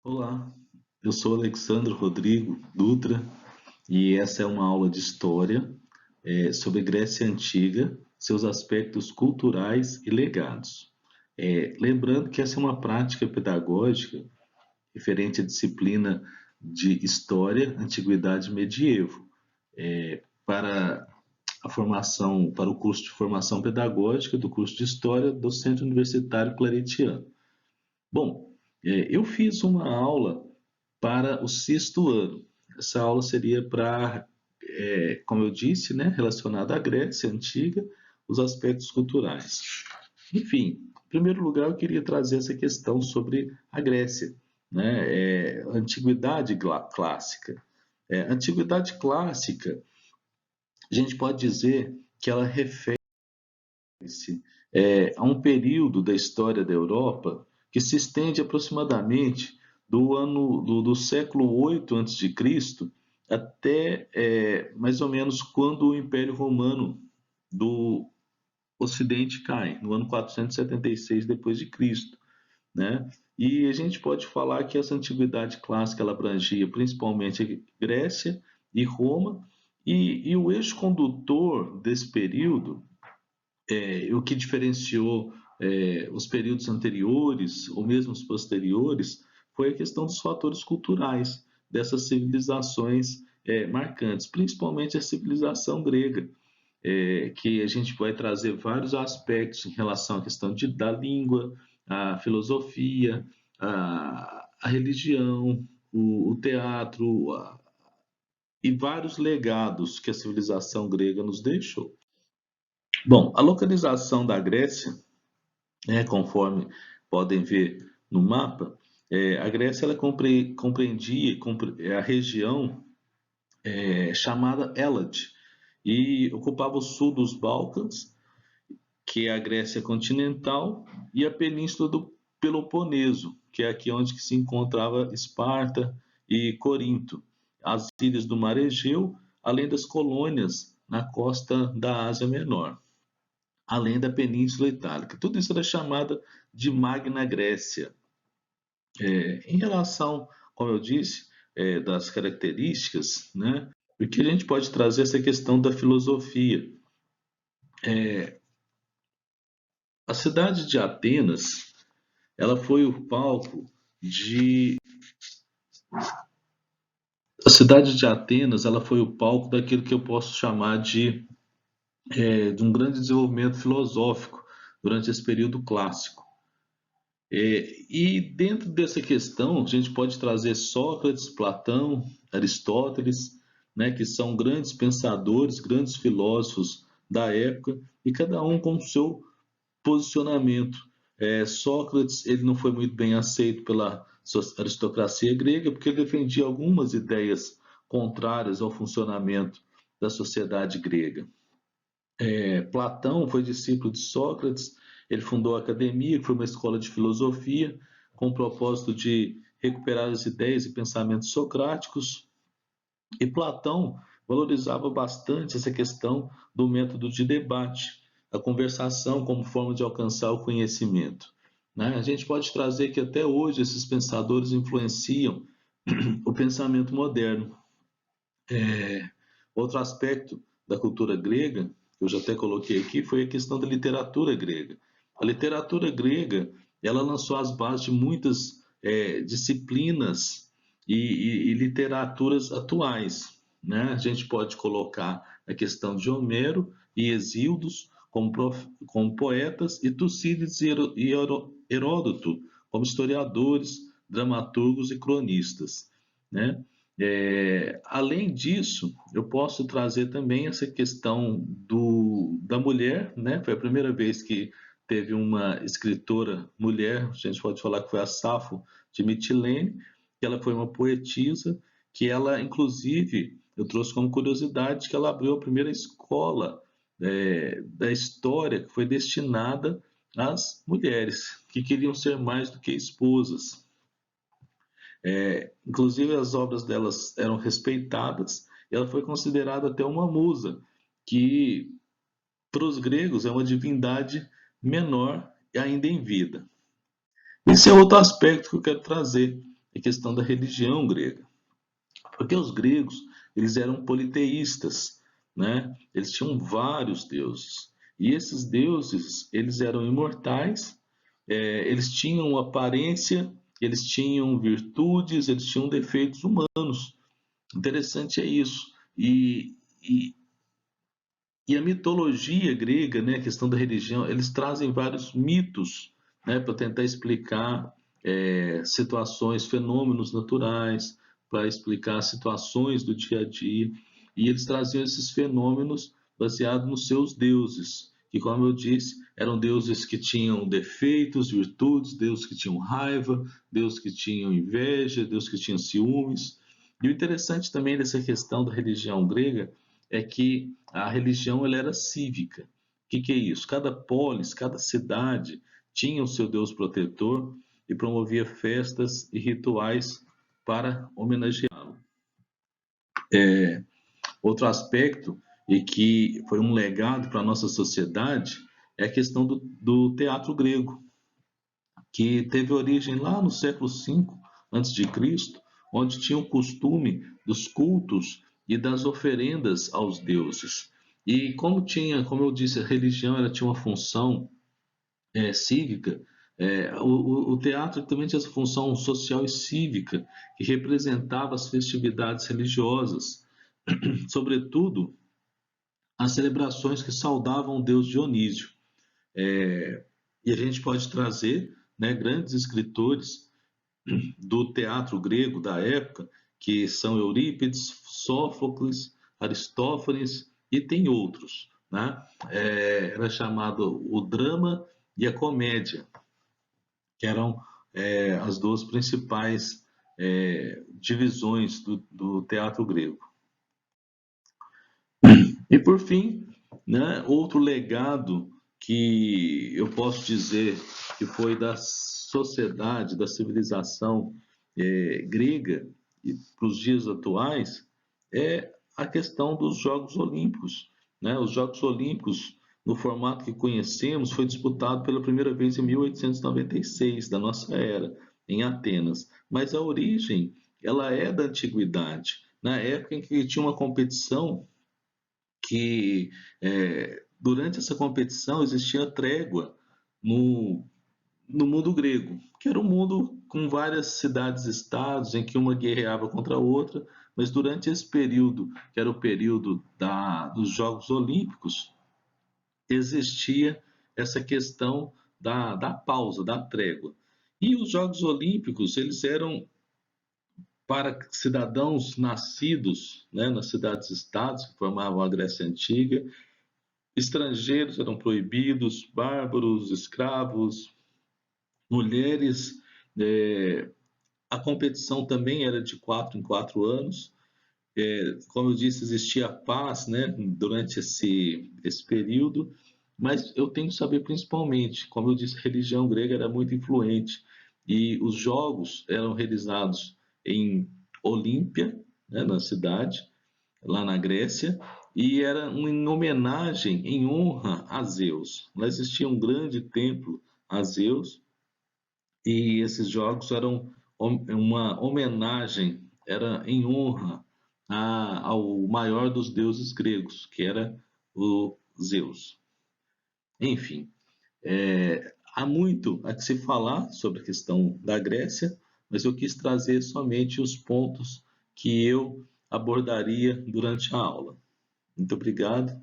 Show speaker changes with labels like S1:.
S1: Olá, eu sou Alexandre Rodrigo Dutra e essa é uma aula de história sobre Grécia Antiga, seus aspectos culturais e legados. Lembrando que essa é uma prática pedagógica referente à disciplina de História, Antiguidade e Medievo, para a formação, para o curso de formação pedagógica do curso de História do Centro Universitário Claretiano. Bom, eu fiz uma aula para o sexto ano. Essa aula seria para, como eu disse, né, relacionada à Grécia Antiga, os aspectos culturais. Enfim, em primeiro lugar, eu queria trazer essa questão sobre a Grécia, né, antiguidade clássica. Antiguidade clássica, a gente pode dizer que ela refere-se a um período da história da Europa que se estende aproximadamente do século 8 a.C. até mais ou menos quando o Império Romano do Ocidente cai, no ano 476 depois de Cristo, né? E a gente pode falar que essa antiguidade clássica ela abrangia principalmente a Grécia e Roma, e o eixo condutor desse período, o que diferenciou os períodos anteriores ou mesmo os posteriores foi a questão dos fatores culturais dessas civilizações marcantes, principalmente a civilização grega, que a gente vai trazer vários aspectos em relação à questão da língua, a filosofia, a religião, o teatro e vários legados que a civilização grega nos deixou. Bom, a localização da Grécia, conforme podem ver no mapa, a Grécia ela compreendia a região chamada Hélade e ocupava o sul dos Balcãs, que é a Grécia continental, e a península do Peloponeso, que é aqui onde se encontrava Esparta e Corinto, as ilhas do Mar Egeu, além das colônias na costa da Ásia Menor, além da Península Itálica. Tudo isso era chamado de Magna Grécia. Em relação, como eu disse, das características, né, o que a gente pode trazer essa questão da filosofia. A cidade de Atenas, ela foi o palco de a cidade de Atenas, ela foi o palco daquilo que eu posso chamar de um grande desenvolvimento filosófico durante esse período clássico. E dentro dessa questão, a gente pode trazer Sócrates, Platão, Aristóteles, né, que são grandes pensadores, grandes filósofos da época, e cada um com o seu posicionamento. Sócrates ele não foi muito bem aceito pela aristocracia grega, porque ele defendia algumas ideias contrárias ao funcionamento da sociedade grega. Platão foi discípulo de Sócrates, ele fundou a Academia, que foi uma escola de filosofia, com o propósito de recuperar as ideias e pensamentos socráticos. E Platão valorizava bastante essa questão do método de debate, a conversação como forma de alcançar o conhecimento. Né? A gente pode trazer que até hoje esses pensadores influenciam o pensamento moderno. Outro aspecto da cultura grega, que eu já até coloquei aqui, foi a questão da literatura grega. A literatura grega, ela lançou as bases de muitas disciplinas e literaturas atuais. Né? A gente pode colocar a questão de Homero e Hesíodos como poetas e Tucídides e Heródoto como historiadores, dramaturgos e cronistas. Né? Além disso, eu posso trazer também essa questão da mulher, né? Foi a primeira vez que teve uma escritora mulher, a gente pode falar que foi a Safo de Mitilene, que ela foi uma poetisa, que ela, inclusive, eu trouxe como curiosidade que ela abriu a primeira escola da história que foi destinada às mulheres que queriam ser mais do que esposas. Inclusive as obras delas eram respeitadas, e ela foi considerada até uma musa, que para os gregos é uma divindade menor ainda em vida. Esse é outro aspecto que eu quero trazer. a questão da religião grega. Porque os gregos, eles eram politeístas, né? Eles tinham vários deuses. E esses deuses, eles eram imortais, eles tinham aparência, eles tinham virtudes, eles tinham defeitos humanos. Interessante é isso. E a mitologia grega, né, a questão da religião, eles trazem vários mitos, né, para tentar explicar situações, fenômenos naturais, para explicar situações do dia a dia. E eles traziam esses fenômenos baseados nos seus deuses, que, como eu disse, eram deuses que tinham defeitos, virtudes, deuses que tinham raiva, deuses que tinham inveja, deuses que tinham ciúmes. E o interessante também dessa questão da religião grega é que a religião ela era cívica. O que é isso? Cada polis, cada cidade tinha o seu deus protetor e promovia festas e rituais para homenageá-lo. Outro aspecto, e que foi um legado para a nossa sociedade, é a questão do teatro grego, que teve origem lá no século V a.C., onde tinha o costume dos cultos e das oferendas aos deuses. E como eu disse, a religião ela tinha uma função cívica, o teatro também tinha essa função social e cívica, que representava as festividades religiosas, sobretudo as celebrações que saudavam o deus Dionísio. E a gente pode trazer, né, grandes escritores do teatro grego da época, que são Eurípides, Sófocles, Aristófanes e tem outros. Né? Era chamado o drama e a comédia, que eram as duas principais divisões do teatro grego. E por fim, né, outro legado que eu posso dizer que foi da sociedade, da civilização grega e para os dias atuais é a questão dos Jogos Olímpicos. Né? Os Jogos Olímpicos, no formato que conhecemos, foi disputado pela primeira vez em 1896, da nossa era, em Atenas. Mas a origem ela é da antiguidade. Na época em que tinha uma competição que durante essa competição existia trégua no, no mundo grego, que era um mundo com várias cidades-estados em que uma guerreava contra a outra, mas durante esse período, que era o período dos Jogos Olímpicos, existia essa questão da pausa, da trégua. E os Jogos Olímpicos, eles eram para cidadãos nascidos, né, nas cidades-estados que formavam a Grécia Antiga. Estrangeiros eram proibidos, bárbaros, escravos, mulheres. A competição também era de 4 em 4 anos. Como eu disse, existia paz, né, durante esse período, mas eu tenho que saber principalmente, como eu disse, a religião grega era muito influente e os jogos eram realizados em Olímpia, né, na cidade, lá na Grécia, e era em homenagem, em honra a Zeus. Lá existia um grande templo a Zeus, e esses jogos eram uma homenagem, era em honra ao maior dos deuses gregos, que era o Zeus. Enfim, há muito a que se falar sobre a questão da Grécia, mas eu quis trazer somente os pontos que eu abordaria durante a aula. Muito obrigado